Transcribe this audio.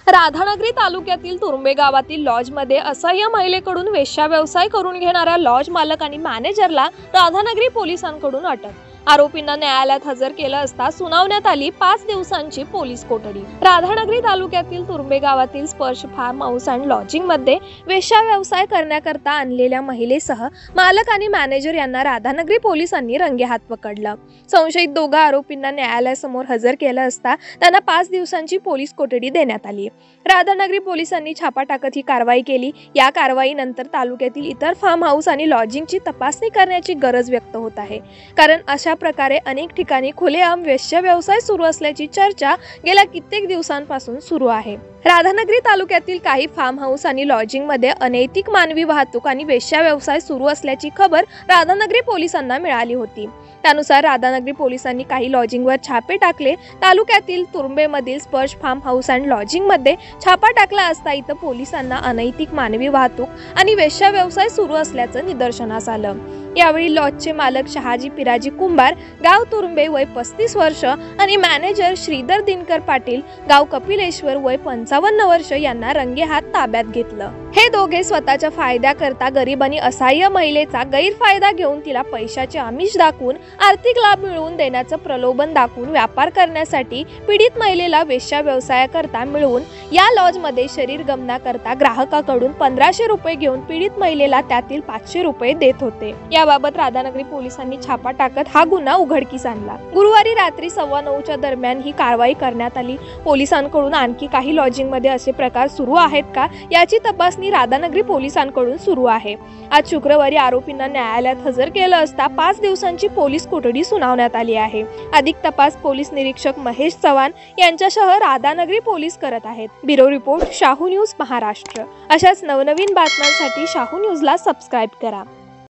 राधानगरी तालुक्यातील तुरुंबे गावातील लॉजमध्ये असहाय्य महिलेकडून वेश्या व्यवसाय करून घेणाऱ्या लॉज मालक आणि मॅनेजरला राधानगरी पोलिसांकडून अटक। आरोपींना न्यायालयात हजर केलं असता सुनावण्यात आली 5 दिवसांची पोलीस कोठडी। राधानगरी तालुक्यातील तुरुंबे गावातील स्पर्श फार्म हाऊस अँड लॉजिंग मध्ये वेश्या व्यवसाय करण्याकरता आणलेल्या महिलेसह मालक आणि मॅनेजर यांना राधानगरी पोलिसांनी रंगेहात पकडलं। संशयित दोघा आरोपींना न्यायालयासमोर हजर केलं असता त्यांना 5 दिवसांची पोलीस कोठडी देण्यात आली। राधानगरी पोलिसांनी छापा टाकत ही कारवाई केली। या कारवाईनंतर तालुक्यातील इतर फार्म हाऊस आणि लॉजिंगची तपासणी करण्याची गरज व्यक्त होत आहे, कारण अशा प्रकारे अनेक ठिकाणी खुलेआम वेश्या व्यवसाय सुरू असल्याची चर्चा गेल्या कित्येक दिवसांपासून सुरू आहे। राधानगरी तालुक्यातील काही फार्म हाऊस आणि लॉजिंग मध्ये अनैतिक मानवी वाहतूक आणि वेश्या व्यवसाय सुरू असल्याची खबर राधानगरी पोलिसांना मिळाली होती। त्यानुसार राधानगरी पोलिसांनी काही लॉजिंगवर छापे टाकले। तालुक्यातील तुरुंबेमधील स्पर्श फार्म हाऊस अँड लॉजिंग मध्ये छापा टाकला असता इथं पोलिसांना अनैतिक मानवी वाहतूक आणि वेश्या व्यवसाय सुरू असल्याचं निदर्शनास आलं। यावेळी लॉजचे मालक शहाजी पिराजी कुंभार, गाव तुरुंबे, वय 35 वर्ष आणि मॅनेजर श्रीधर दिनकर पाटील, गाव कपिलेश्वर, वय 55 वर्ष यांना रंगेहात ताब्यात घेतलं। हे दोघे स्वतःच्या फायद्याकरता गरीब आणि असहाय्य महिलेचा गैरफायदा घेऊन तिला पैशाचे आमिष दाखवून आर्थिक लाभ मिळवून देण्याचं प्रलोभन दाखवून व्यापार करण्यासाठी पीडित महिलेला वेश्या व्यवसायाकरता मिळवून या लॉजमध्ये शरीर गमनाकरता ग्राहकाकडून 1500 रुपये घेऊन पीडित महिलेला त्यातील 500 रुपये देत होते। याबाबत राधानगरी पोलिसांनी छापा टाकत हा गुन्हा उघडकीस आणला। गुरुवारी रात्री 9:15 दरम्यान ही कारवाई करण्यात आली। पोलिसांकडून आणखी काही लॉजिंग मध्ये असे प्रकार सुरू आहेत का याची तपासणी राधानगरी पोलिसांकडून सुरू आहे। आज शुक्रवारी आरोपींना न्यायालयात हजर केलं असता 5 दिवसांची पोलीस कोठडी सुनावण्यात आली आहे। अधिक तपास पोलीस निरीक्षक महेश चव्हाण यांच्यासह राधानगरी पोलीस करत आहेत। Bureau report, Shahu news Maharashtra. अशाच नवनवीन बातम्यांसाठी शाहू न्यूजला सबस्क्राइब करा।